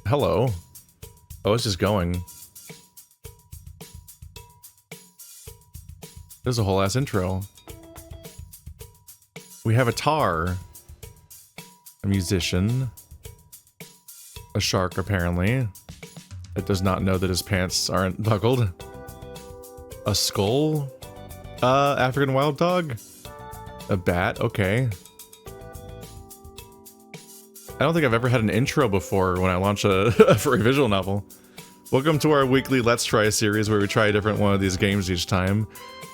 Hello. Oh, it's just going. There's a whole ass intro. We have a tar. A musician. A shark, apparently. That does not know that his pants aren't buckled. A skull? African wild dog? A bat? Okay. I don't think I've ever had an intro before when I launch a furry visual novel. Welcome to our weekly Let's Try series where we try a different one of these games each time.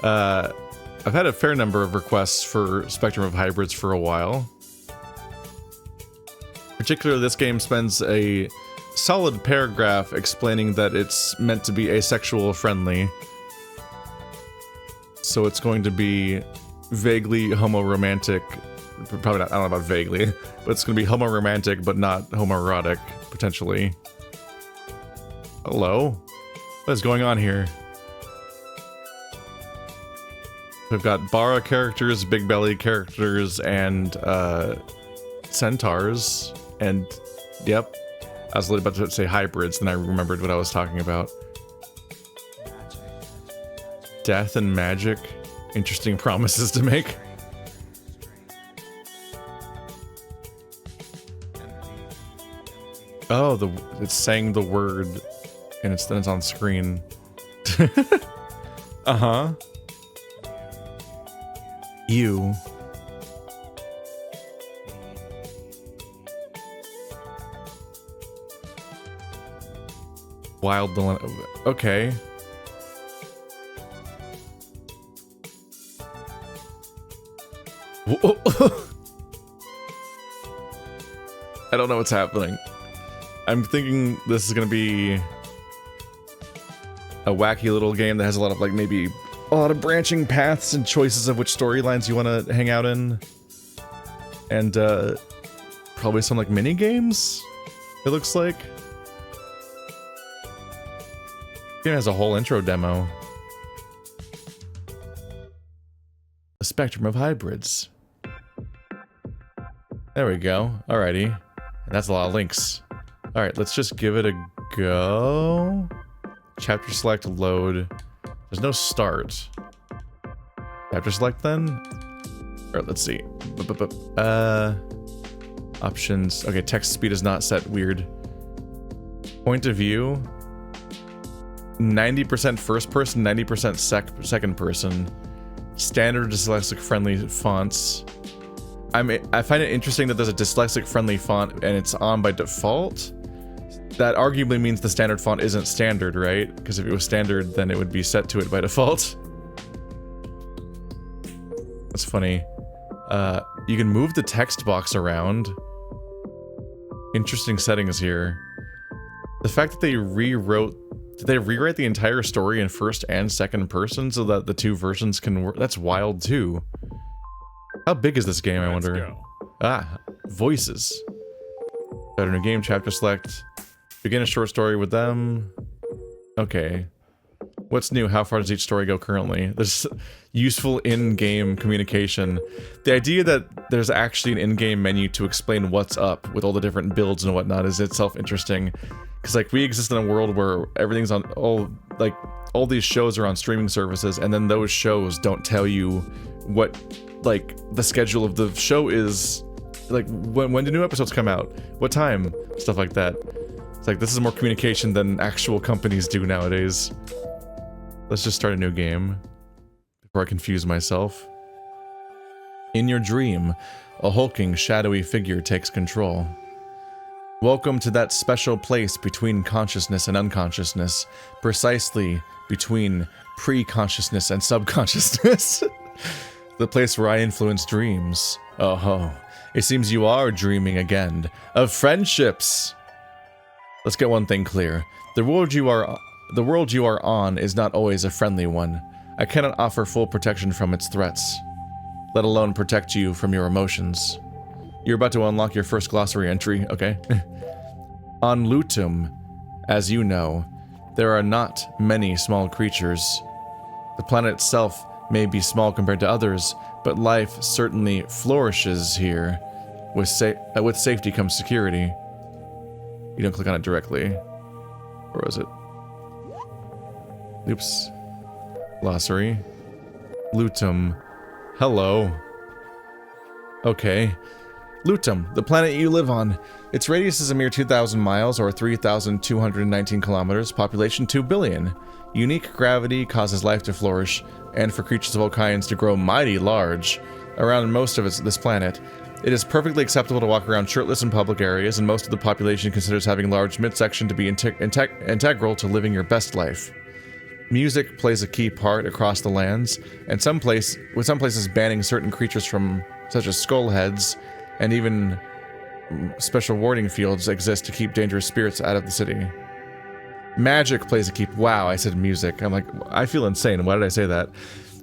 I've had a fair number of requests for Spectrum of Hybrids for a while. Particularly, this game spends a solid paragraph explaining that it's meant to be asexual friendly. So it's going to be vaguely homo-romantic. Probably not, I don't know about vaguely, but it's going to be homo-romantic but not homoerotic, potentially. Hello? What is going on here? We've got Bara characters, Big Belly characters, and centaurs, and yep. I was about to say hybrids, then I remembered what I was talking about. Death and magic. Interesting promises to make. Oh, it's saying the word, and then it's on screen. Uh-huh. You. Wild villain. Okay. I don't know what's happening. I'm thinking this is gonna be a wacky little game that has a lot of, like, maybe a lot of branching paths and choices of which storylines you want to hang out in. And, probably some, like, mini-games, it looks like. The game has a whole intro demo. A Spectrum of Hybrids. There we go. Alrighty. And that's a lot of links. Alright, let's just give it a go. Chapter select, load. There's no start. Chapter select then? Alright, let's see. Options. Okay, text speed is not set. Weird. Point of view. 90% first person, 90% second person. Standard dyslexic friendly fonts. I find it interesting that there's a dyslexic friendly font and it's on by default. That arguably means the standard font isn't standard, right? Because if it was standard, then it would be set to it by default. That's funny. You can move the text box around. Interesting settings here. The fact that they did they rewrite the entire story in first and second person so that the two versions can work? That's wild too. How big is this game, I wonder? Let's go. Ah, voices. Better new game, chapter select. Begin a short story with them. Okay. What's new? How far does each story go currently? There's useful in-game communication. The idea that there's actually an in-game menu to explain what's up with all the different builds and whatnot is itself interesting. Because, like, we exist in a world where everything's on, all these shows are on streaming services, and then those shows don't tell you what, like, the schedule of the show is. Like, when do new episodes come out? What time? Stuff like that. It's like, this is more communication than actual companies do nowadays. Let's just start a new game before I confuse myself. In your dream, a hulking, shadowy figure takes control. Welcome to that special place between consciousness and unconsciousness, precisely between pre-consciousness and subconsciousness. The place where I influence dreams. Oh ho, it seems you are dreaming again of friendships. Let's get one thing clear. The world you are on is not always a friendly one. I cannot offer full protection from its threats, let alone protect you from your emotions. You're about to unlock your first glossary entry, okay? On Lutum, as you know, there are not many small creatures. The planet itself may be small compared to others, but life certainly flourishes here. With safety comes security. You don't click on it directly. Where was it? Oops. Glossary. Lutum. Hello. Okay. Lutum, the planet you live on. Its radius is a mere 2,000 miles, or 3,219 kilometers. Population 2 billion. Unique gravity causes life to flourish, and for creatures of all kinds to grow mighty large. Around most of this planet, it is perfectly acceptable to walk around shirtless in public areas, and most of the population considers having large midsection to be integral to living your best life. Music plays a key part across the lands, and with some places banning certain creatures from, such as skullheads, and even special warding fields exist to keep dangerous spirits out of the city. Magic plays a key... Wow, I said music. I'm like, I feel insane. Why did I say that?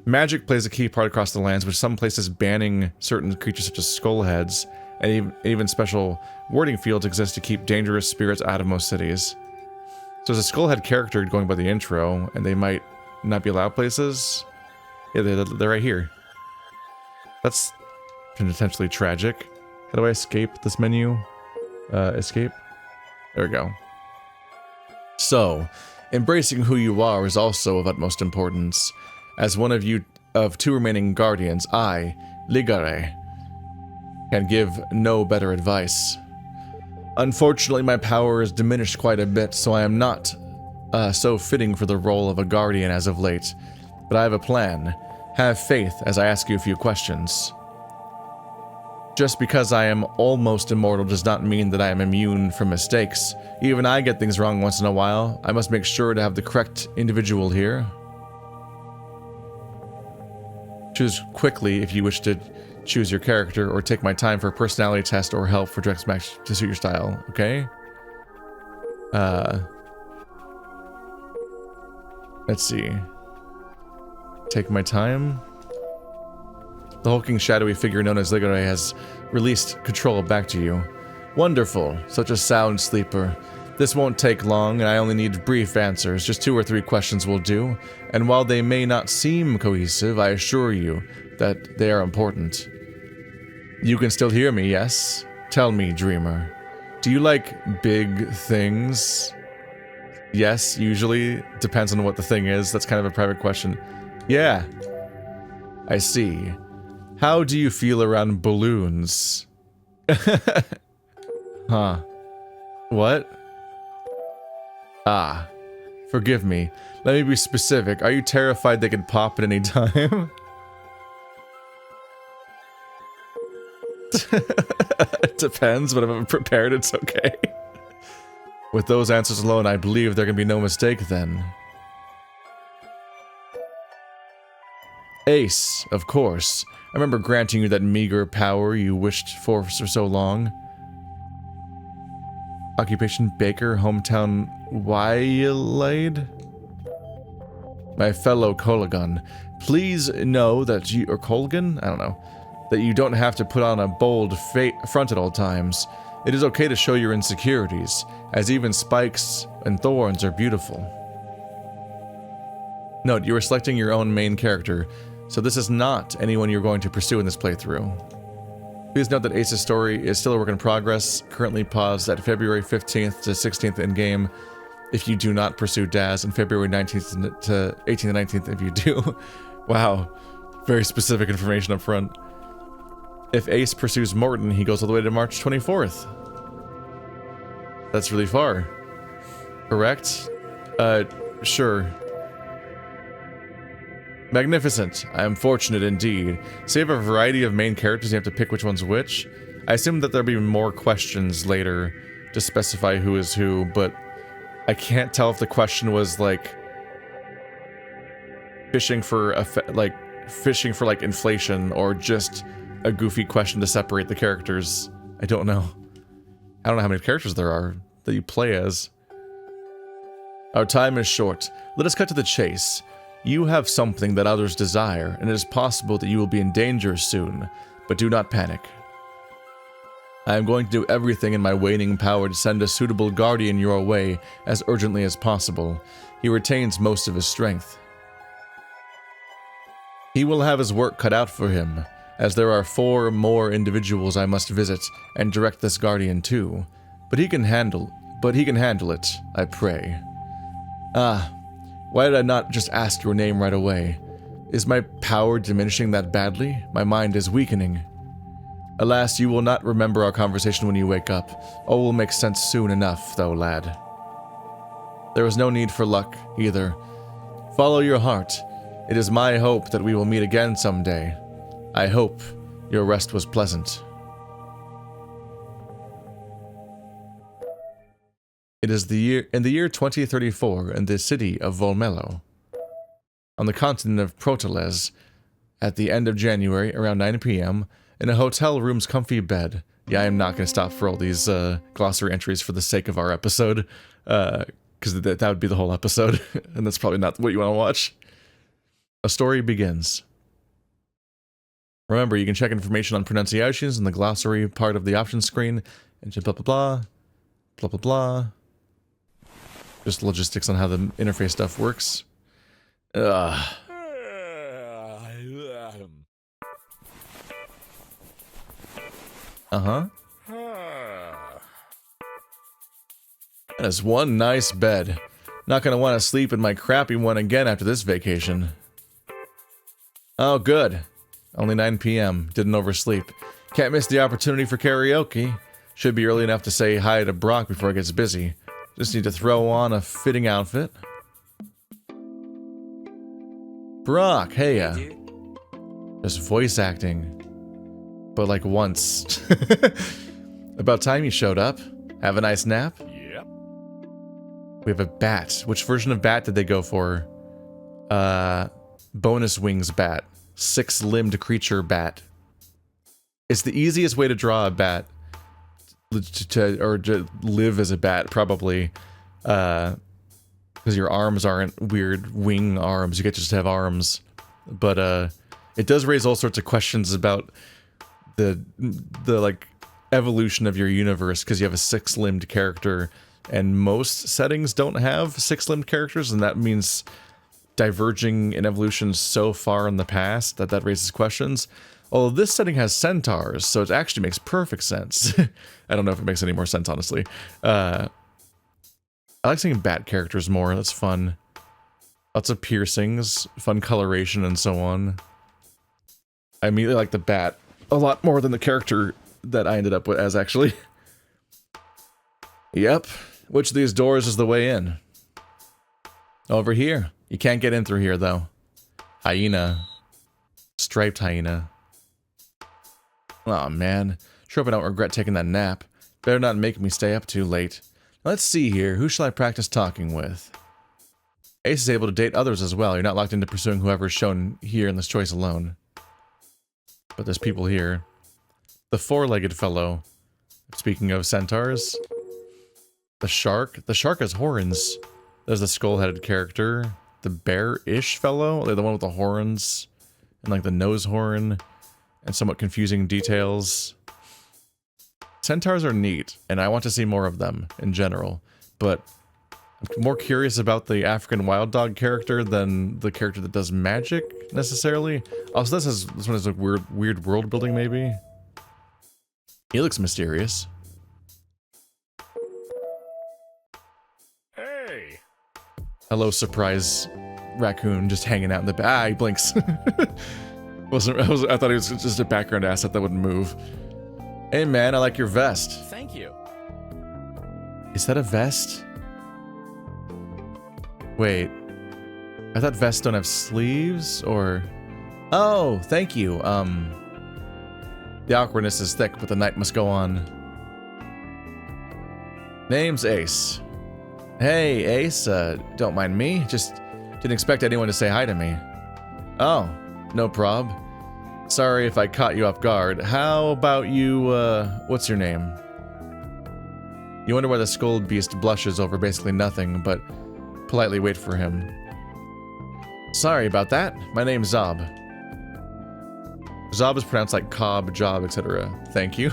Magic plays a key part across the lands, with some places banning certain creatures such as skullheads, and even special warding fields exist to keep dangerous spirits out of most cities. So there's a skullhead character going by the intro, and they might not be allowed places. Yeah, they're right here. That's potentially tragic. How do I escape this menu? Escape? There we go. So, embracing who you are is also of utmost importance. As one of two remaining guardians, I, Ligare, can give no better advice. Unfortunately, my power is diminished quite a bit, so I am not so fitting for the role of a guardian as of late. But I have a plan. Have faith as I ask you a few questions. Just because I am almost immortal does not mean that I am immune from mistakes. Even I get things wrong once in a while. I must make sure to have the correct individual here. Choose quickly if you wish to choose your character, or take my time for a personality test or help for direct match to suit your style, okay? Let's see. Take my time. The hulking, shadowy figure known as Ligare has released control back to you. Wonderful, such a sound sleeper. This won't take long, and I only need brief answers. Just 2 or 3 questions will do. And while they may not seem cohesive, I assure you that they are important. You can still hear me, yes? Tell me, dreamer. Do you like big things? Yes, usually. Depends on what the thing is. That's kind of a private question. Yeah. I see. How do you feel around balloons? Huh. What? Ah. Forgive me. Let me be specific. Are you terrified they could pop at any time? It depends, but if I'm prepared, it's okay. With those answers alone, I believe there can be no mistake then. Ace, of course. I remember granting you that meager power you wished for so long. Occupation baker, hometown Wylade? My fellow Colgan, please know that you... or Colgan? I don't know. That you don't have to put on a bold front at all times. It is okay to show your insecurities, as even spikes and thorns are beautiful. Note, you are selecting your own main character, so this is not anyone you're going to pursue in this playthrough. Please note that Ace's story is still a work in progress, currently paused at February 15th to 16th in-game if you do not pursue Daz, and February 19th to 18th and 19th if you do. Wow, very specific information up front. If Ace pursues Morton, he goes all the way to March 24th. That's really far. Correct? Sure. Magnificent. I am fortunate indeed. So you have a variety of main characters, you have to pick which one's which. I assume that there'll be more questions later to specify who is who, but I can't tell if the question was like fishing for inflation, or just a goofy question to separate the characters. I don't know. I don't know how many characters there are that you play as. Our time is short. Let us cut to the chase. You have something that others desire, and it is possible that you will be in danger soon, but do not panic. I am going to do everything in my waning power to send a suitable guardian your way as urgently as possible. He retains most of his strength. He will have his work cut out for him, as there are 4 more individuals I must visit and direct this guardian to, but he can handle but he can handle it, I pray. Ah, why did I not just ask your name right away? Is my power diminishing that badly? My mind is weakening. Alas, you will not remember our conversation when you wake up. All will make sense soon enough, though, lad. There is no need for luck, either. Follow your heart. It is my hope that we will meet again someday. I hope your rest was pleasant. It is in the year 2034 in the city of Volmello, on the continent of Proteles, at the end of January around 9 p.m. in a hotel room's comfy bed. Yeah, I am not going to stop for all these glossary entries for the sake of our episode, because that would be the whole episode, and that's probably not what you want to watch. A story begins. Remember, you can check information on pronunciations in the glossary part of the options screen, and blah blah blah, blah blah blah. Just logistics on how the interface stuff works. Uh-huh. That is one nice bed. Not gonna want to sleep in my crappy one again after this vacation. Oh, good. Only 9 p.m. Didn't oversleep. Can't miss the opportunity for karaoke. Should be early enough to say hi to Brock before it gets busy. Just need to throw on a fitting outfit. Brock, hey just voice acting. But like once. About time you showed up. Have a nice nap? Yep. We have a bat. Which version of bat did they go for? Bonus wings bat. 6-limbed creature bat. It's the easiest way to draw a bat. To live as a bat, probably. Because your arms aren't weird wing arms. You get to just have arms. But it does raise all sorts of questions about the like evolution of your universe, because you have a 6-limbed character, and most settings don't have 6-limbed characters, and that means diverging in evolution so far in the past that raises questions. Although this setting has centaurs, so it actually makes perfect sense. I don't know if it makes any more sense, honestly. I like seeing bat characters more, that's fun. Lots of piercings, fun coloration, and so on. I immediately like the bat a lot more than the character that I ended up with as, actually. Yep. Which of these doors is the way in? Over here. You can't get in through here, though. Hyena. Striped hyena. Aw, man. Sure hope I don't regret taking that nap. Better not make me stay up too late. Let's see here. Who shall I practice talking with? Ace is able to date others as well. You're not locked into pursuing whoever is shown here in this choice alone. But there's people here. The 4-legged fellow. Speaking of centaurs. The shark. The shark has horns. There's the skull-headed character. The bear-ish fellow. They're the one with the horns. And like the nose horn. And somewhat confusing details. Centaurs are neat, and I want to see more of them in general. But I'm more curious about the African wild dog character than the character that does magic, necessarily. Also, this one is like weird world building, maybe. He looks mysterious. Hey! Hello, surprise raccoon just hanging out in the back. Ah, he blinks. I thought he was just a background asset that wouldn't move. Hey man, I like your vest. Thank you. Is that a vest? Wait. I thought vests don't have sleeves, or... Oh, thank you. The awkwardness is thick, but the night must go on. Name's Ace. Hey, Ace, don't mind me. Just didn't expect anyone to say hi to me. Oh, no prob. Sorry if I caught you off guard. How about you, what's your name? You wonder why the skull beast blushes over basically nothing, but politely wait for him. Sorry about that. My name's Zobbe. Zobbe is pronounced like cob, job, etc. Thank you.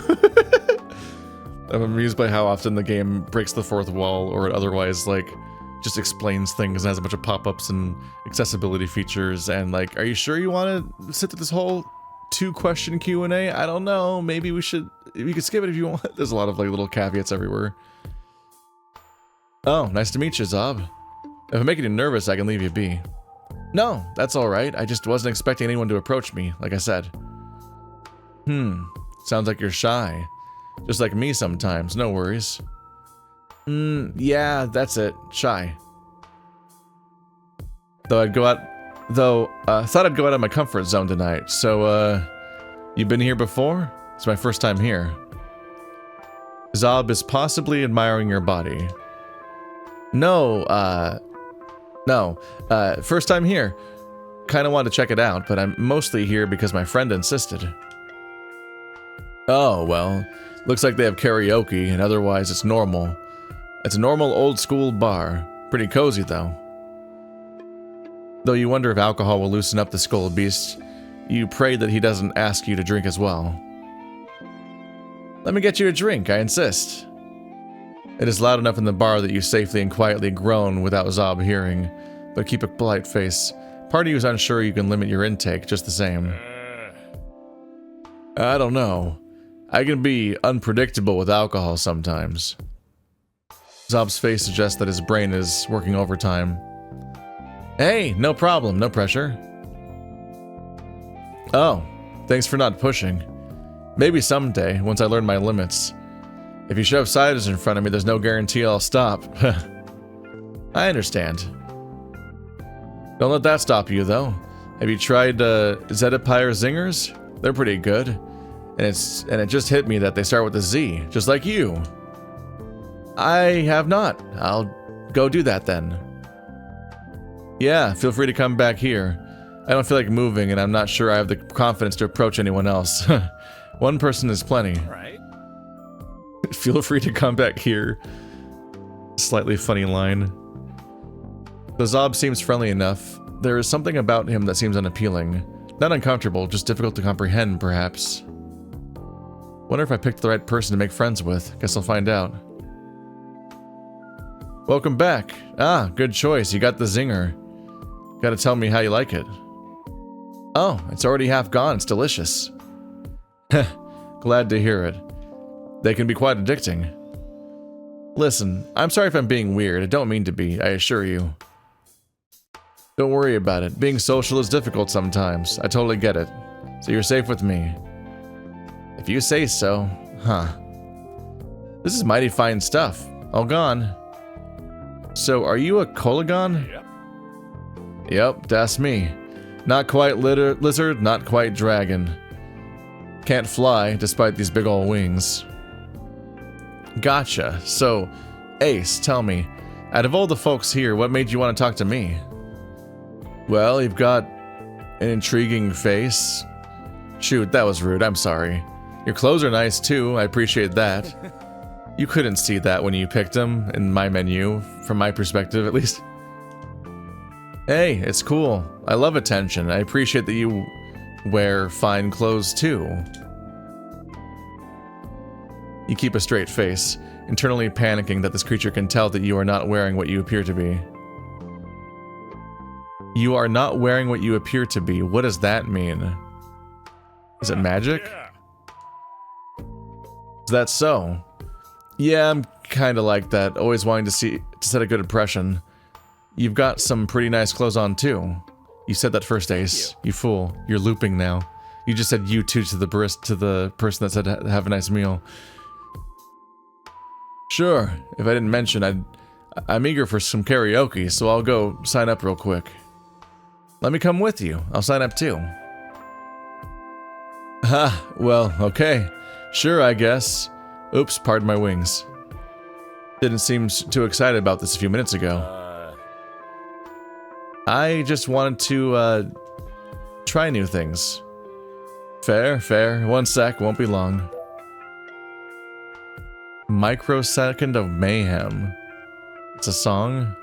I'm amused by how often the game breaks the fourth wall, or otherwise, like, just explains things and has a bunch of pop-ups and accessibility features, and like, are you sure you want to sit through this whole 2-question Q&A? I don't know. Maybe we could skip it if you want. There's a lot of like little caveats everywhere. Oh, nice to meet you, Zobbe. If I'm making you nervous, I can leave you be. No, that's alright. I just wasn't expecting anyone to approach me, like I said. Sounds like you're shy. Just like me sometimes, no worries. Yeah, that's it. Shy. Thought I'd go out of my comfort zone tonight, so, you been here before? It's my first time here. Zobbe is possibly admiring your body. No, first time here. Kinda wanted to check it out, but I'm mostly here because my friend insisted. Oh, well, looks like they have karaoke, and otherwise it's normal. It's a normal old-school bar. Pretty cozy, though. Though you wonder if alcohol will loosen up the skull beast, you pray that he doesn't ask you to drink as well. Let me get you a drink, I insist. It is loud enough in the bar that you safely and quietly groan without Zobbe hearing, but keep a polite face. Part of you is unsure you can limit your intake just the same. I don't know. I can be unpredictable with alcohol sometimes. Zobbe's face suggests that his brain is working overtime. Hey, no problem, no pressure. Oh, thanks for not pushing. Maybe someday, once I learn my limits. If you shove ciders in front of me, there's no guarantee I'll stop. I understand. Don't let that stop you, though. Have you tried Zobbe zingers? They're pretty good. And it just hit me that they start with a Z, just like you. I have not. I'll go do that then. Yeah, feel free to come back here. I don't feel like moving, and I'm not sure I have the confidence to approach anyone else. One person is plenty. Right. Feel free to come back here. Slightly funny line. The Zobbe seems friendly enough. There is something about him that seems unappealing. Not uncomfortable, just difficult to comprehend, perhaps. Wonder if I picked the right person to make friends with. Guess I'll find out. Welcome back. Ah, good choice. You got the zinger. Gotta tell me how you like it. Oh, it's already half gone. It's delicious. Glad to hear it. They can be quite addicting. Listen, I'm sorry if I'm being weird. I don't mean to be, I assure you. Don't worry about it. Being social is difficult sometimes. I totally get it. So you're safe with me. If you say so. Huh. This is mighty fine stuff. All gone. So, are you a Kolagon? Yep, that's me. Not quite lizard, not quite dragon. Can't fly, despite these big ol' wings. Gotcha. So, Ace, tell me, out of all the folks here, what made you want to talk to me? Well, you've got an intriguing face. Shoot, that was rude, I'm sorry. Your clothes are nice too, I appreciate that. You couldn't see that when you picked them in my menu, from my perspective at least. Hey, it's cool. I love attention. I appreciate that you wear fine clothes too. You keep a straight face, internally panicking that this creature can tell that you are not wearing what you appear to be. You are not wearing what you appear to be. What does that mean? Is it magic? Is that so? Yeah, I'm kinda like that, always wanting to set a good impression. You've got some pretty nice clothes on too. You said that first, Ace. You fool. You're looping now. You just said you too to the person that said have a nice meal. Sure, if I didn't mention, I'm eager for some karaoke, so I'll go sign up real quick. Let me come with you. I'll sign up too. Ha, well, okay. Sure, I guess. Oops, pardon my wings. Didn't seem too excited about this a few minutes ago. I just wanted to, try new things. Fair, fair. 1 sec, won't be long. Microsecond of Mayhem. It's a song.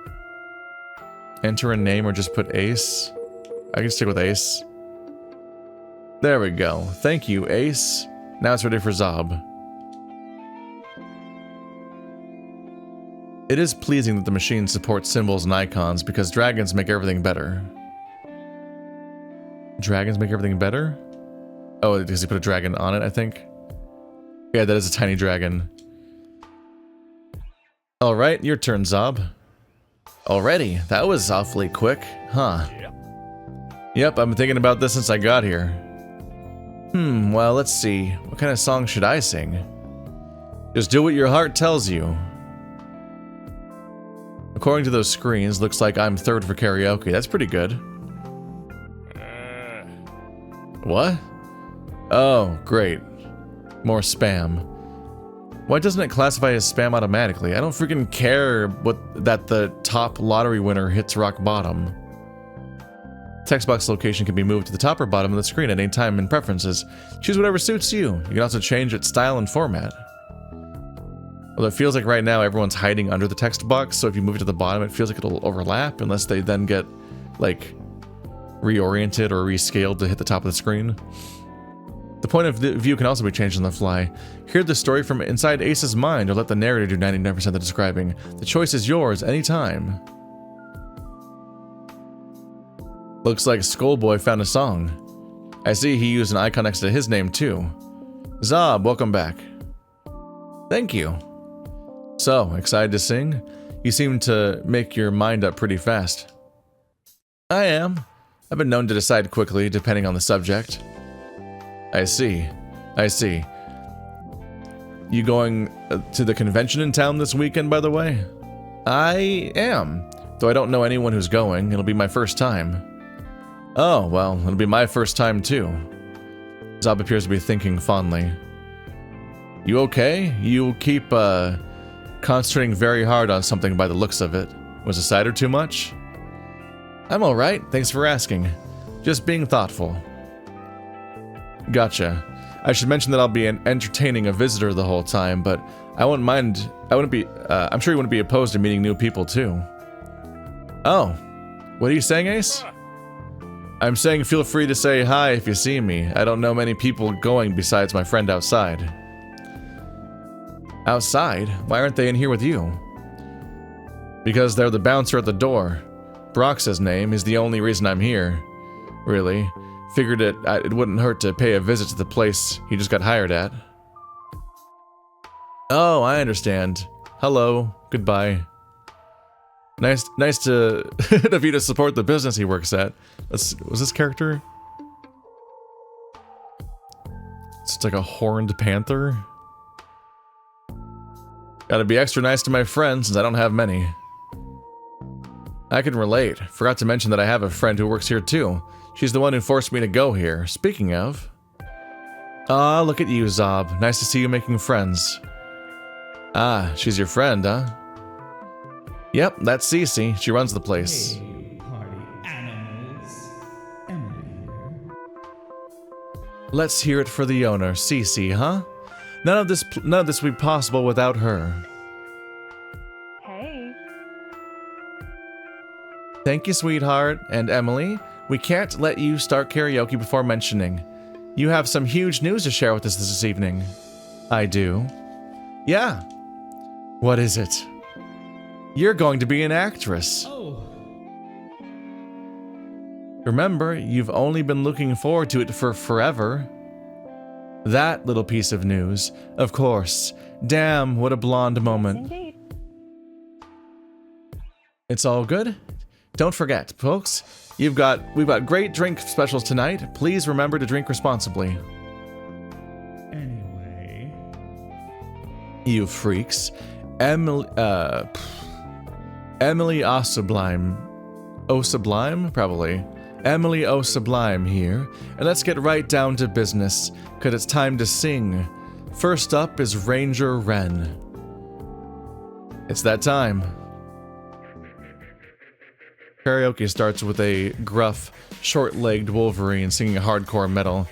Enter a name or just put Ace. I can stick with Ace. There we go. Thank you, Ace. Now it's ready for Zobbe. It is pleasing that the machine supports symbols and icons because dragons make everything better. Dragons make everything better? Oh, because he put a dragon on it, I think. Yeah, that is a tiny dragon. Alright, your turn, Zobbe. Already? That was awfully quick, huh? Yep, I've been thinking about this since I got here. Well, let's see. What kind of song should I sing? Just do what your heart tells you. According to those screens, looks like I'm third for karaoke. That's pretty good. What? Oh, great. More spam. Why doesn't it classify as spam automatically? I don't freaking care that the top lottery winner hits rock bottom. Text box location can be moved to the top or bottom of the screen at any time in preferences. Choose whatever suits you. You can also change its style and format. Although it feels like right now everyone's hiding under the text box, so if you move it to the bottom, it feels like it'll overlap unless they then get, like, reoriented or rescaled to hit the top of the screen. The point of view can also be changed on the fly. Hear the story from inside Ace's mind, or let the narrator do 99% of the describing. The choice is yours anytime. Looks like Skullboy found a song. I see he used an icon next to his name too. Zobbe, welcome back. Thank you. So, excited to sing? You seem to make your mind up pretty fast. I am. I've been known to decide quickly, depending on the subject. I see. I see. You going to the convention in town this weekend, by the way? I am. Though I don't know anyone who's going, it'll be my first time. Oh, well, it'll be my first time too. Zobbe appears to be thinking fondly. You okay? You keep, concentrating very hard on something by the looks of it. Was the cider too much? I'm alright, thanks for asking. Just being thoughtful. Gotcha. I should mention that I'll be entertaining a visitor the whole time, but I wouldn't mind, I'm sure you wouldn't be opposed to meeting new people too. Oh, what are you saying, Ace? I'm saying feel free to say hi if you see me. I don't know many people going besides my friend outside. Outside? Why aren't they in here with you? Because they're the bouncer at the door. Brock's his name. Is the only reason I'm here. Really. Figured it wouldn't hurt to pay a visit to the place he just got hired at. Oh, I understand. Hello. Goodbye. Nice to of you to support the business he works at. Was this character? It's like a horned panther. Gotta be extra nice to my friends since I don't have many. I can relate. Forgot to mention that I have a friend who works here too. She's the one who forced me to go here. Speaking of... Ah, look at you, Zobbe. Nice to see you making friends. Ah, she's your friend, huh? Yep, that's Cece. She runs the place. Hey, party animals. Emily here. Let's hear it for the owner, Cece, huh? None of this would be possible without her. Hey. Thank you, sweetheart. And Emily, we can't let you start karaoke before mentioning. You have some huge news to share with us this evening. I do. Yeah. What is it? You're going to be an actress. Oh. Remember, you've only been looking forward to it for forever. That little piece of news, of course. Damn, what a blonde moment. Indeed. It's all good. Don't forget, folks, we've got great drink specials tonight. Please remember to drink responsibly. Anyway. You freaks. Emily O'Sublime. O'Sublime? Probably. Emily O'Sublime here, and let's get right down to business, cause it's time to sing. First up is Ranger Wren. It's that time. Karaoke starts with a gruff, short-legged Wolverine singing hardcore metal.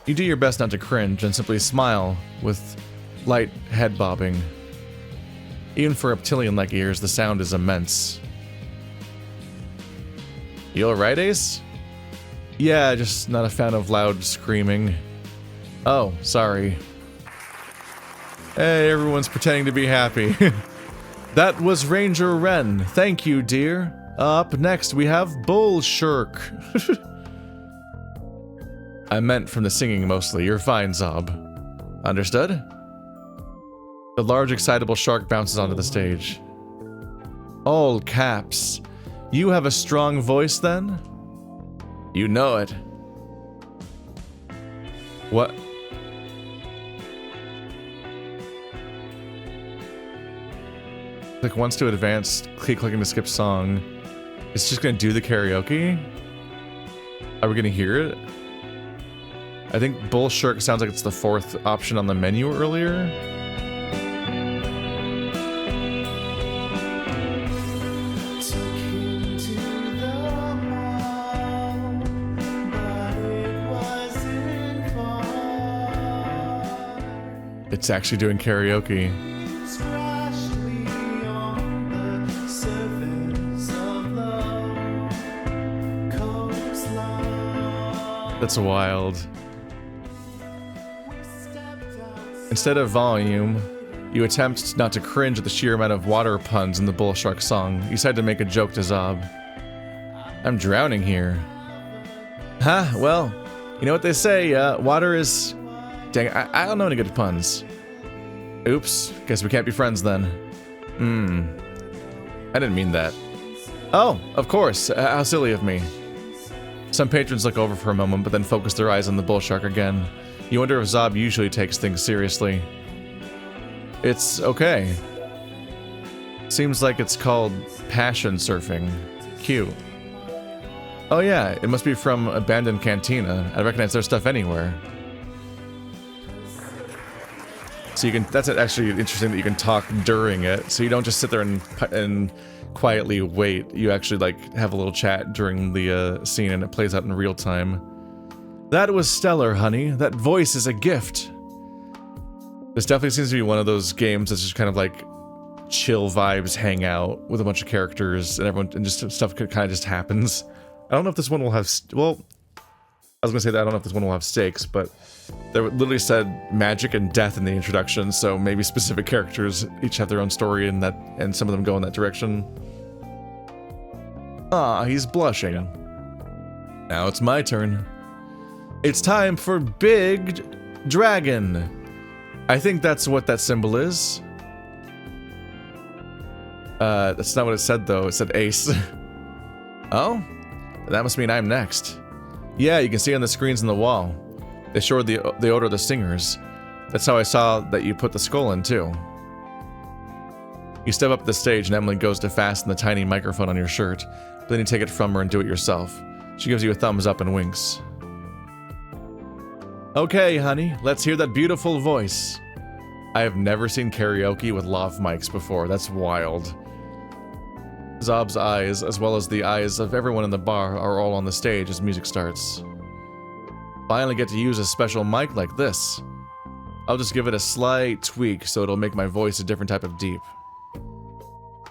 You do your best not to cringe and simply smile with light head bobbing. Even for reptilian-like ears, the sound is immense. You alright, Ace? Yeah, just not a fan of loud screaming. Oh, sorry. Hey, everyone's pretending to be happy. That was Ranger Wren. Thank you, dear. Up next, we have Bull Shirk. I meant from the singing mostly. You're fine, Zobbe. Understood? The large, excitable shark bounces onto the stage. All caps. You have a strong voice, then? You know it. What? Click once to advance, keep clicking to skip song. It's just gonna do the karaoke? Are we gonna hear it? I think Bull Shark sounds like it's the 4th option on the menu earlier. It's actually doing karaoke. That's wild. Instead of volume, you attempt not to cringe at the sheer amount of water puns in the Bull Shark song. You decide to make a joke to Zobbe. I'm drowning here. Huh? Well, you know what they say, water is... Dang, I don't know any good puns. Oops, guess we can't be friends then. I didn't mean that. Oh, of course, how silly of me. Some patrons look over for a moment, but then focus their eyes on the Bull Shark again. You wonder if Zobbe usually takes things seriously. It's okay. Seems like it's called passion surfing. Cute. Oh yeah, it must be from Abandoned Cantina. I recognize their stuff anywhere. So you can, that's actually interesting that you can talk during it. So you don't just sit there and quietly wait. You actually like have a little chat during the scene and it plays out in real time. That was stellar, honey. That voice is a gift. This definitely seems to be one of those games that's just kind of like chill vibes, hang out with a bunch of characters and everyone, and just stuff kind of just happens. I don't know if this one will have, well, I was gonna say that I don't know if this one will have stakes, but they literally said magic and death in the introduction, so maybe specific characters each have their own story and that, and some of them go in that direction. Ah, he's blushing. Now it's my turn. It's time for Big Dragon. I think that's what that symbol is. That's not what it said though, it said ace. Oh? That must mean I'm next. Yeah, you can see on the screens on the wall. They showed the order of the singers. That's how I saw that you put the skull in too. You step up the stage and Emily goes to fasten the tiny microphone on your shirt, but then you take it from her and do it yourself. She gives you a thumbs up and winks. Okay, honey, let's hear that beautiful voice. I have never seen karaoke with lav mics before. That's wild. Zobbe's eyes, as well as the eyes of everyone in the bar, are all on the stage as music starts. Finally get to use a special mic like this. I'll just give it a slight tweak so it'll make my voice a different type of deep.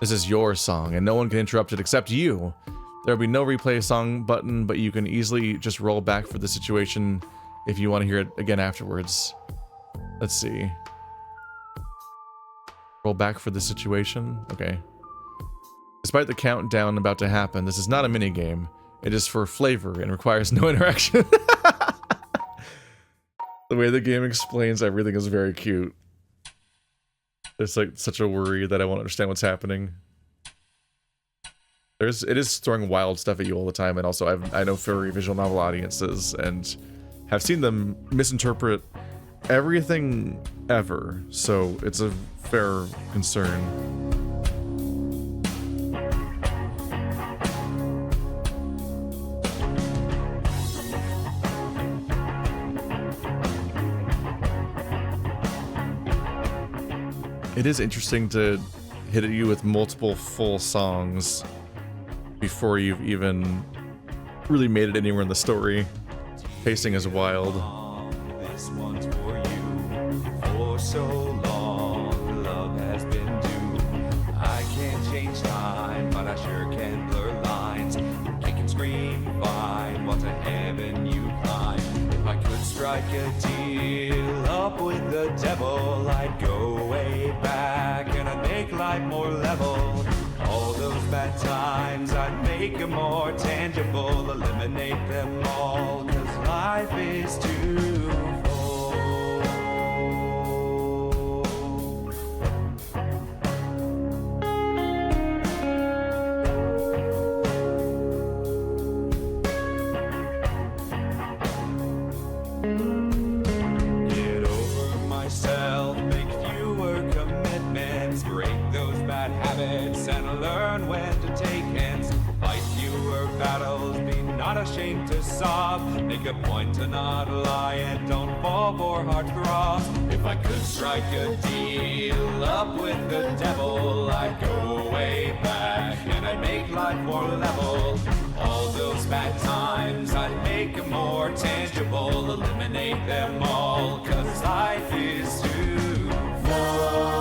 This is your song, and no one can interrupt it except you. There'll be no replay song button, but you can easily just roll back for the situation if you want to hear it again afterwards. Let's see. Roll back for the situation? Okay. Despite the countdown about to happen, this is not a minigame. It is for flavor and requires no interaction. The way the game explains everything is very cute. It's like such a worry that I won't understand what's happening. It is throwing wild stuff at you all the time, and also I know very visual novel audiences and have seen them misinterpret everything ever, so it's a fair concern. It is interesting to hit at you with multiple full songs before you've even really made it anywhere in the story. Pacing is wild. This one's for you. For so long, love has been due. I can't change time, but I sure can blur lines. Kick and scream, fine, what to heaven you climb. If I could strike a deal up with the devil, I'd go way back and I'd make life more level. All those bad times, I'd make them more tangible, eliminate them all, 'cause life is too full. bad habits and learn when to take hands. Fight fewer battles, be not ashamed to sob. Make a point to not lie and don't fall for heartthrobs. If I could strike a deal up with the devil, I'd go way back and I'd make life more level. All those bad times, I'd make them more tangible. Eliminate them all, 'cause life is too full.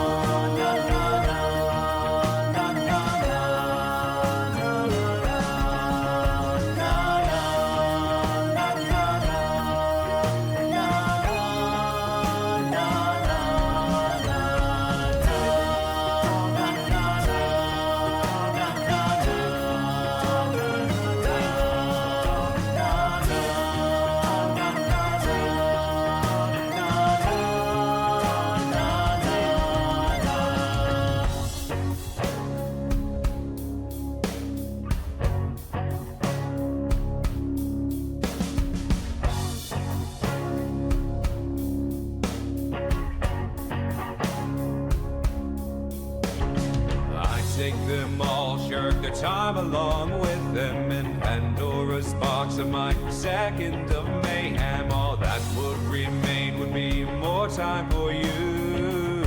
Take them all, shirk their time along with them in Pandora's box, a microsecond of mayhem. All that would remain would be more time for you.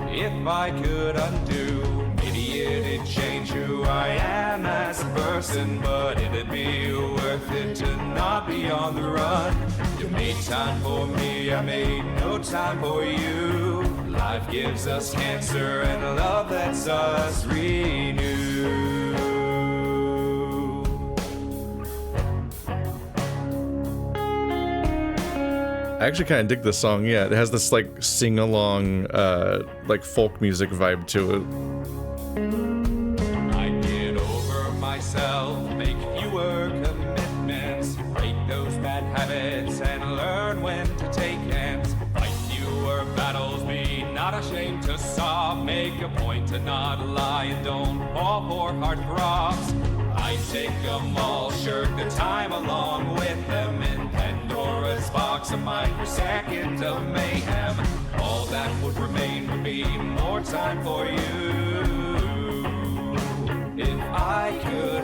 If I could undo, maybe it'd change who I am as a person, but it'd be worth it to not be on the run. You made time for me, I made no time for you. Life gives us cancer and love lets us renew. I actually kind of dig this song. Yeah, it has this like sing-along, like folk music vibe to it. I get over myself, make fewer commitments, break those bad habits and learn when to take hands. Fight fewer battles, be not ashamed to sob. Make a point to not lie and don't fall for heartthrobs. I take them all, shirk the time along with them in Pandora's box, a microsecond of mayhem. All that would remain would be more time for you. If I could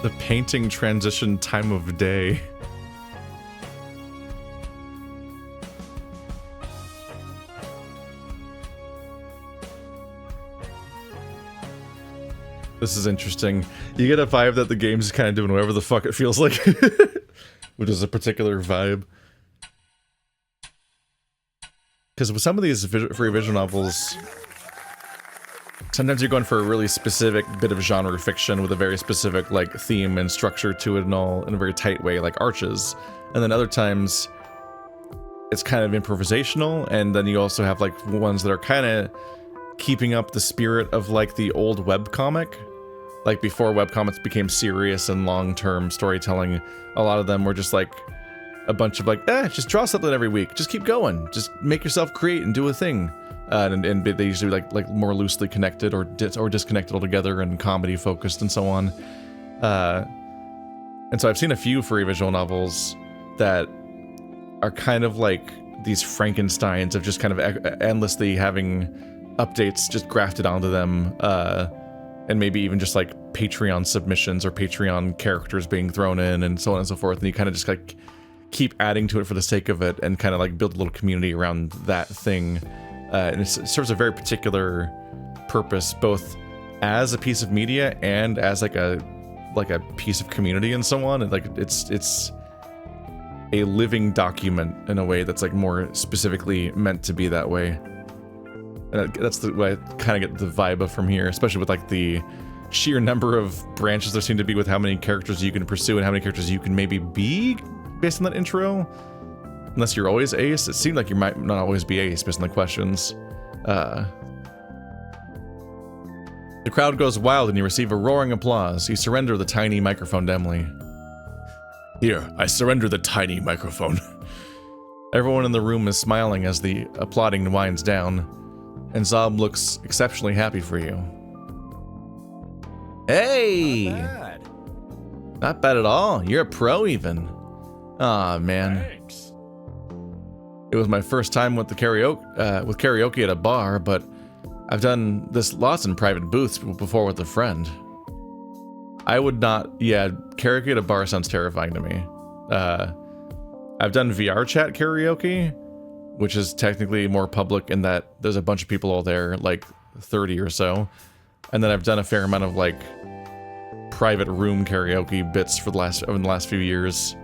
The painting transition time of day. This is interesting. You get a vibe that the game's kind of doing whatever the fuck it feels like, which is a particular vibe. Because with some of these free visual novels, sometimes you're going for a really specific bit of genre fiction with a very specific like theme and structure to it and all in a very tight way, like Arches. And then other times it's kind of improvisational, and then you also have like ones that are kind of keeping up the spirit of like the old webcomic. Like before webcomics became serious and long-term storytelling, a lot of them were just like a bunch of like, just draw something every week. Just keep going. Just make yourself create and do a thing. And they usually like more loosely connected or disconnected altogether and comedy focused and so on. And so I've seen a few free visual novels that are kind of like these Frankensteins of just kind of endlessly having updates just grafted onto them, and maybe even just like Patreon submissions or Patreon characters being thrown in and so on and so forth. And you kind of just like keep adding to it for the sake of it and kind of like build a little community around that thing. And it serves a very particular purpose, both as a piece of media and as like a piece of community and so on. And like it's a living document in a way that's like more specifically meant to be that way. And that's the way I kind of get the vibe of from here, especially with like the sheer number of branches there seem to be with how many characters you can pursue and how many characters you can maybe be based on that intro. Unless you're always ace. It seemed like you might not always be ace based on the questions. The crowd goes wild and you receive a roaring applause. You surrender the tiny microphone to Emily. Here, I surrender the tiny microphone. Everyone in the room is smiling as the applauding winds down, and Zobbe looks exceptionally happy for you. Hey! Not bad at all. You're a pro even. Aw, man. Thanks. It was my first time with karaoke at a bar, but I've done this lots in private booths before with a friend. I would not... Yeah, karaoke at a bar sounds terrifying to me. I've done VR chat karaoke, which is technically more public in that there's a bunch of people all there, like 30 or so. And then I've done a fair amount of like private room karaoke bits for the last few years.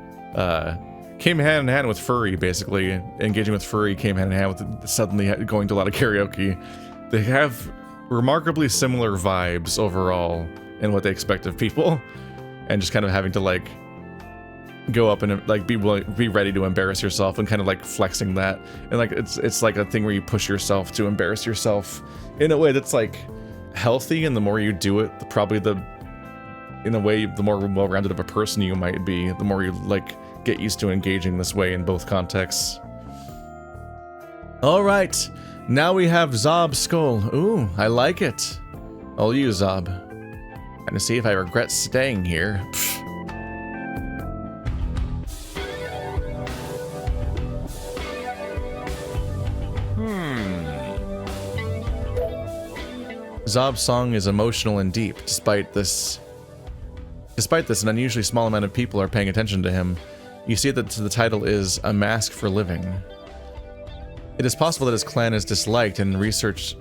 Came hand in hand with furry, basically. Engaging with furry came hand in hand with suddenly going to a lot of karaoke. They have remarkably similar vibes overall in what they expect of people, and just kind of having to like go up and like be ready to embarrass yourself and kind of like flexing that, and like it's like a thing where you push yourself to embarrass yourself in a way that's like healthy, and the more you do it, in a way, the more well-rounded of a person you might be, the more you like get used to engaging this way in both contexts. All right, now we have Zobbe's skull. Ooh, I like it. All you, Zobbe. Gonna see if I regret staying here. Pfft. Zobbe's song is emotional and deep. Despite this, an unusually small amount of people are paying attention to him. You see that the title is A Mask for Living. It is possible that his clan is disliked, and research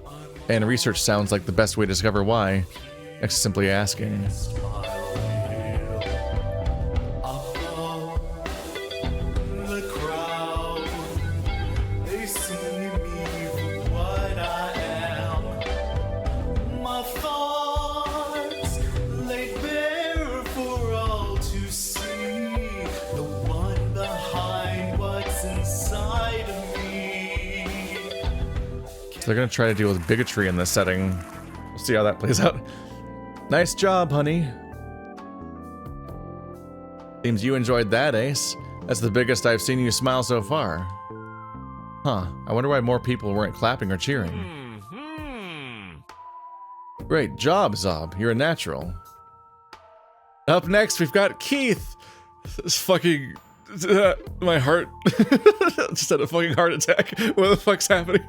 sounds like the best way to discover why, next to simply asking. They're gonna try to deal with bigotry in this setting. We'll see how that plays out. Nice job, honey. Seems you enjoyed that, Ace. That's the biggest I've seen you smile so far. Huh, I wonder why more people weren't clapping or cheering. Great job, Zobbe. You're a natural. Up next, we've got Keith. This fucking... my heart just had a fucking heart attack. What the fuck's happening?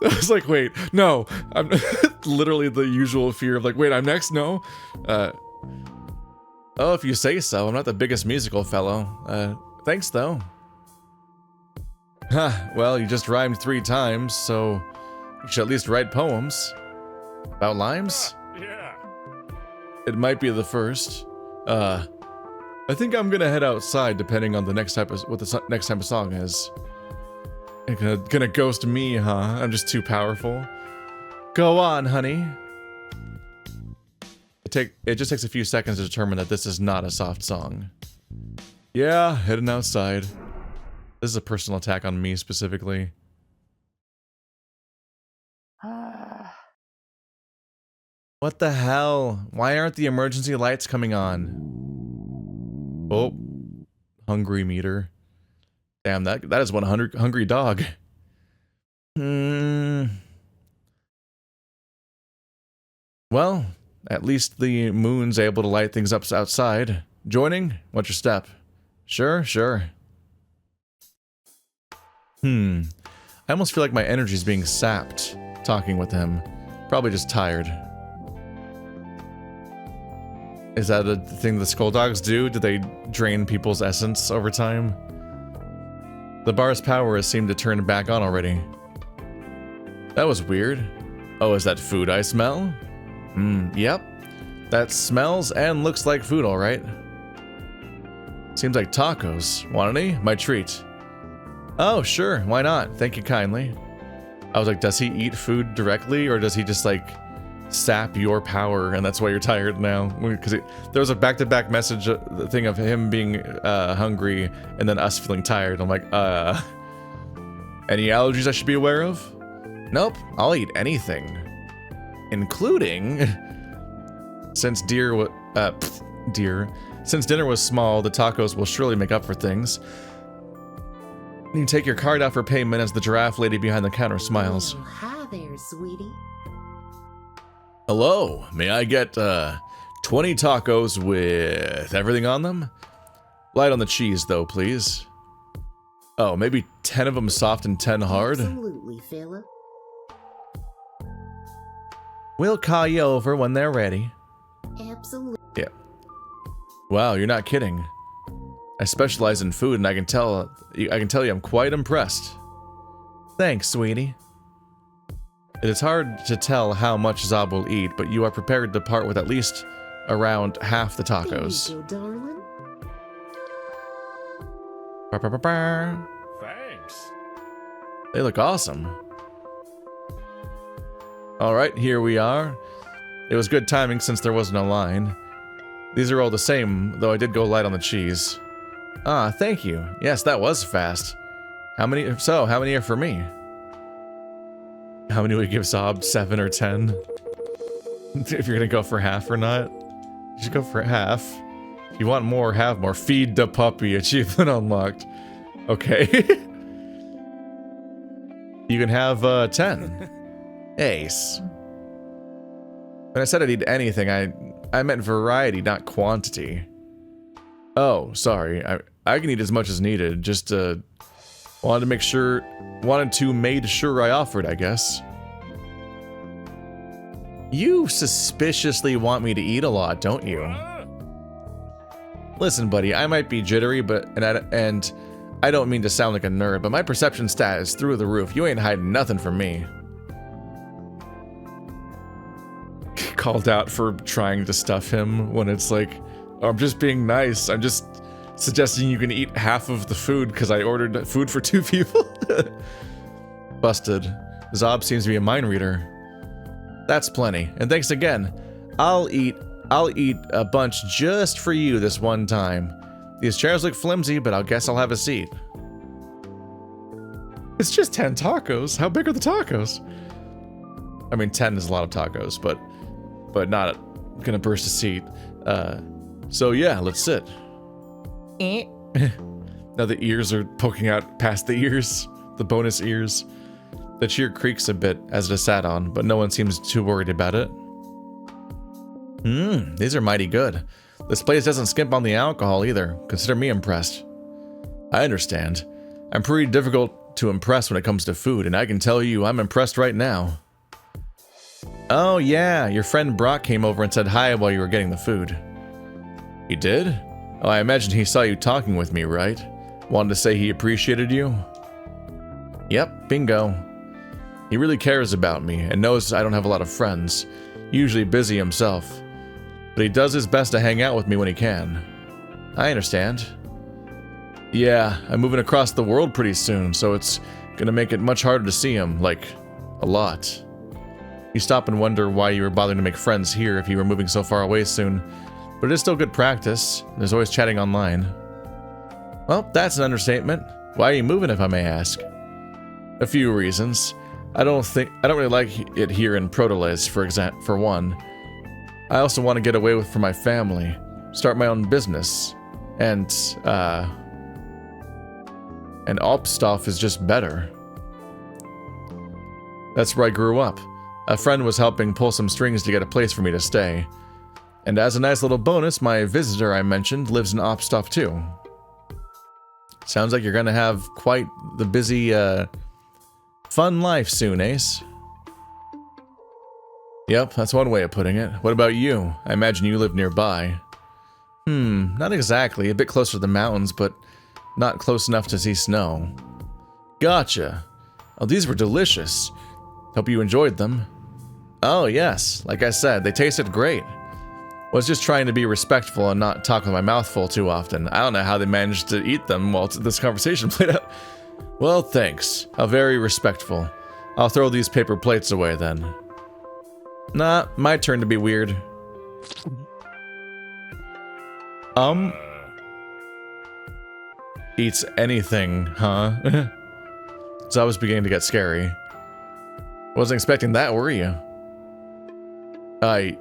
I was like, wait, no. I'm literally the usual fear of like, wait, I'm next? No. Oh, if you say so. I'm not the biggest musical fellow. Thanks though. Huh, well, you just rhymed 3 times, so you should at least write poems. About limes? Yeah. It might be the first. I think I'm gonna head outside depending on the next type of what the next type of song is. You're gonna ghost me, huh? I'm just too powerful. Go on, honey. It just takes a few seconds to determine that this is not a soft song. Yeah, heading outside. This is a personal attack on me specifically. What the hell? Why aren't the emergency lights coming on? Oh, hungry meter. Damn, that is one hungry dog. Well, at least the moon's able to light things up outside. Joining? What's your step? Sure. I almost feel like my energy's being sapped talking with him. Probably just tired. Is that a thing the skull dogs do? Do they drain people's essence over time? The bar's power has seemed to turn back on already. That was weird. Oh, is that food I smell? Yep. That smells and looks like food, alright. Seems like tacos. Want any? My treat. Oh, sure. Why not? Thank you kindly. I was like, does he eat food directly, or does he just, like, sap your power, and that's why you're tired now? Because there was a back-to-back message thing of him being hungry, and then us feeling tired. I'm like, any allergies I should be aware of? Nope. I'll eat anything. Including... Since dinner was small, the tacos will surely make up for things. You take your card out for payment as the giraffe lady behind the counter smiles. Oh, hi there, sweetie. Hello, may I get 20 tacos with everything on them? Light on the cheese though, please. Oh, maybe 10 of them soft and 10 hard? Absolutely, fella. We'll call you over when they're ready. Absolutely. Yeah. Wow, you're not kidding. I specialize in food, and I can tell you I'm quite impressed. Thanks, sweetie. It is hard to tell how much Zobbe will eat, but you are prepared to part with at least around half the tacos. There you go, darling. Thanks. They look awesome. Alright, here we are. It was good timing since there wasn't a line. These are all the same, though I did go light on the cheese. Ah, thank you. Yes, that was fast. How many are for me? How many would you give Zobbe? 7 or 10? If you're gonna go for half or not? You should go for half. If you want more, have more. Feed the puppy. Achievement unlocked. Okay. You can have 10. Ace. When I said I'd eat anything, I meant variety, not quantity. Oh, sorry. I can eat as much as needed. Just wanted to made sure I offered, I guess. You suspiciously want me to eat a lot, don't you? Listen, buddy, I might be jittery, and I don't mean to sound like a nerd, but my perception stat is through the roof. You ain't hiding nothing from me. Called out for trying to stuff him when it's like, oh, I'm just being nice. I'm just suggesting you can eat half of the food because I ordered food for 2 people. Busted. Zobbe seems to be a mind reader. That's plenty. And thanks again. I'll eat a bunch just for you this one time. These chairs look flimsy, but I guess I'll have a seat. It's just 10 tacos. How big are the tacos? I mean, 10 is a lot of tacos, but not gonna burst a seat. So yeah, let's sit. Now the ears are poking out past the ears, the bonus ears. The chair creaks a bit as it is sat on, but no one seems too worried about it. These are mighty good. This place doesn't skimp on the alcohol either. Consider me impressed. I understand. I'm pretty difficult to impress when it comes to food, and I can tell you I'm impressed right now. Oh yeah, your friend Brock came over and said hi while you were getting the food. He did? Oh, I imagine he saw you talking with me, right? Wanted to say he appreciated you? Yep, bingo. He really cares about me and knows I don't have a lot of friends, usually busy himself. But he does his best to hang out with me when he can. I understand. Yeah, I'm moving across the world pretty soon, so it's gonna make it much harder to see him, like, a lot. You stop and wonder why you were bothering to make friends here if you were moving so far away soon, but it is still good practice. There's always chatting online. Well, that's an understatement. Why are you moving, if I may ask? A few reasons. I don't really like it here in Protoles, for one. I also want to get away from my family, start my own business, and Alpstoff is just better. That's where I grew up. A friend was helping pull some strings to get a place for me to stay. And as a nice little bonus, my visitor I mentioned lives in Opstoff too. Sounds like you're gonna have quite the busy, fun life soon, Ace. Yep, that's one way of putting it. What about you? I imagine you live nearby. Not exactly. A bit closer to the mountains, but not close enough to see snow. Gotcha. Oh, these were delicious. Hope you enjoyed them. Oh, yes. Like I said, they tasted great. Was just trying to be respectful and not talk with my mouth full too often. I don't know how they managed to eat them while this conversation played out. Well, thanks. How very respectful. I'll throw these paper plates away then. Nah, my turn to be weird. Eats anything, huh? So I was beginning to get scary. Wasn't expecting that, were you? I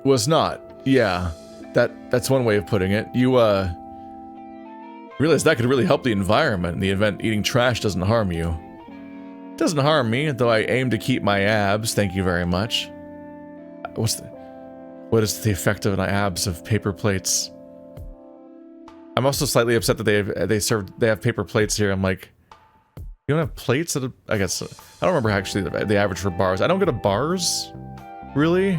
was not. Yeah, that's one way of putting it. You, realize that could really help the environment in the event eating trash doesn't harm you. Doesn't harm me, though I aim to keep my abs, thank you very much. What is the effect of my abs of paper plates? I'm also slightly upset that they have paper plates here. I'm like, you don't have plates at I guess, I don't remember actually the average for bars. I don't go to bars, really?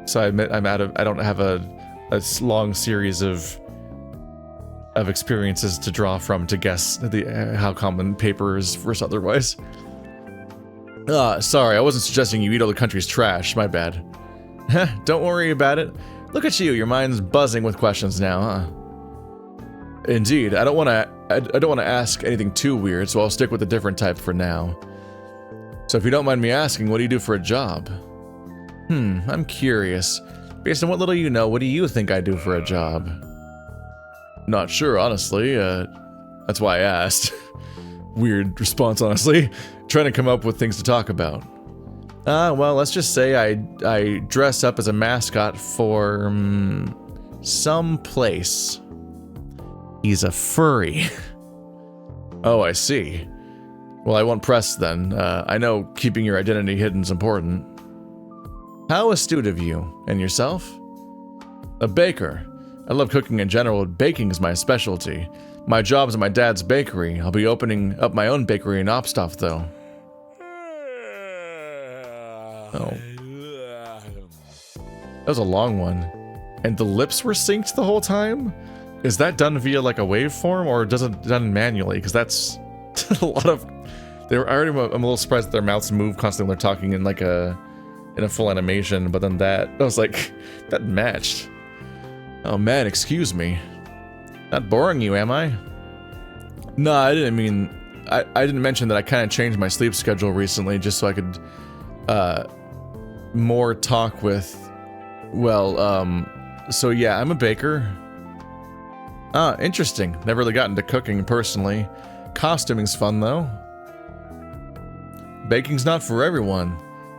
So I admit I don't have a long series of experiences to draw from to guess how common paper is versus otherwise. Sorry, I wasn't suggesting you eat all the country's trash, my bad. Don't worry about it. Look at you, your mind's buzzing with questions now, huh? Indeed, I don't want to ask anything too weird, so I'll stick with a different type for now. So if you don't mind me asking, what do you do for a job? I'm curious. Based on what little you know, what do you think I do for a job? Not sure, honestly. That's why I asked. Weird response, honestly. Trying to come up with things to talk about. Well, let's just say I dress up as a mascot for some place. He's a furry. Oh, I see. Well, I won't press then. I know keeping your identity hidden is important. How astute of you. And yourself? A baker. I love cooking in general, but baking is my specialty. My job's at my dad's bakery. I'll be opening up my own bakery in Opstoff, though. Oh. That was a long one. And the lips were synced the whole time? Is that done via like a waveform or does it done manually? Because that's a lot of... I'm a little surprised that their mouths move constantly when they're talking in like in a full animation, but then I was like, that matched. Oh man, excuse me. Not boring you, am I? No, I didn't mean... I didn't mention that I kind of changed my sleep schedule recently just so I could more talk with... Well, so yeah, I'm a baker. Ah, interesting. Never really gotten to cooking personally. Costuming's fun though. Baking's not for everyone.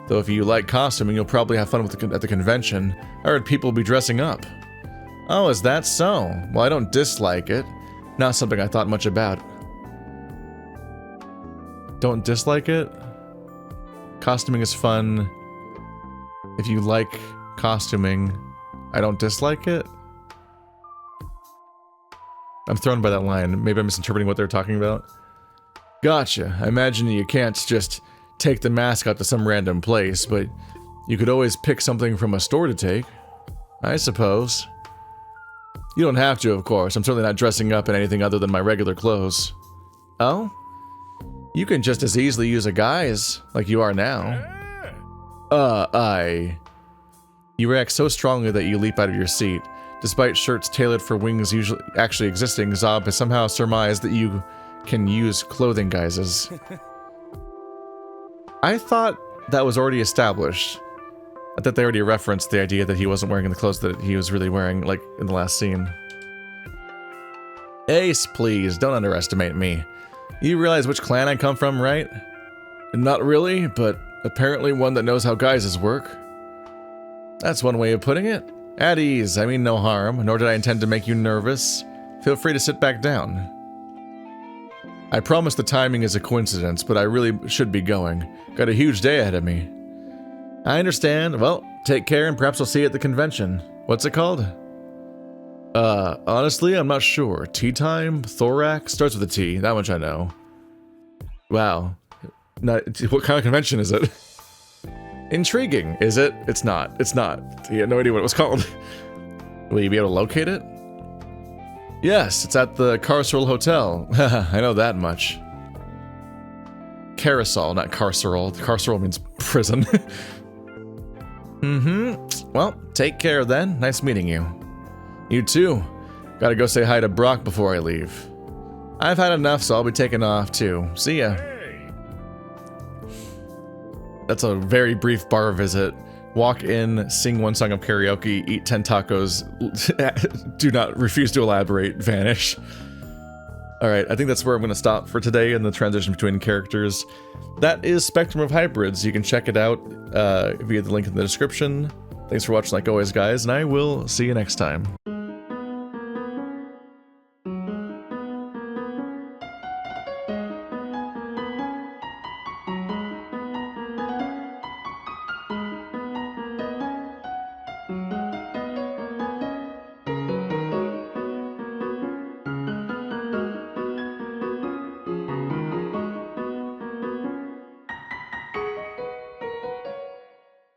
Though if you like costuming, you'll probably have fun at the convention. I heard people will be dressing up. Oh, is that so? Well, I don't dislike it. Not something I thought much about. Don't dislike it? Costuming is fun. If you like costuming, I don't dislike it? I'm thrown by that line. Maybe I'm misinterpreting what they're talking about. Gotcha. I imagine you can't just take the mascot to some random place, but you could always pick something from a store to take. I suppose. You don't have to, of course. I'm certainly not dressing up in anything other than my regular clothes. Oh? You can just as easily use a guise, like you are now. You react so strongly that you leap out of your seat. Despite shirts tailored for wings usually actually existing, Zobbe has somehow surmised that you can use clothing guises. I thought that was already established. I thought they already referenced the idea that he wasn't wearing the clothes that he was really wearing, like, in the last scene. Ace, please, don't underestimate me. You realize which clan I come from, right? Not really, but apparently one that knows how guises work. That's one way of putting it. At ease, I mean no harm, nor did I intend to make you nervous. Feel free to sit back down. I promise the timing is a coincidence, but I really should be going. Got a huge day ahead of me. I understand. Well, take care and perhaps I'll see you at the convention. What's it called? Honestly, I'm not sure. Tea time? Thorax? Starts with a T, that much I know. Wow. What kind of convention is it? Intriguing, is it? It's not. It's not. He had no idea what it was called. Will you be able to locate it? Yes, it's at the Carceral Hotel. I know that much. Carousel, not carceral. Carceral means prison. Well, take care then. Nice meeting you. You too. Gotta go say hi to Brock before I leave. I've had enough, so I'll be taking off too. See ya. That's a very brief bar visit. Walk in, sing one song of karaoke, eat 10 tacos, do not refuse to elaborate, vanish. Alright, I think that's where I'm going to stop for today in the transition between characters. That is Spectrum of Hybrids. You can check it out via the link in the description. Thanks for watching like always, guys, and I will see you next time.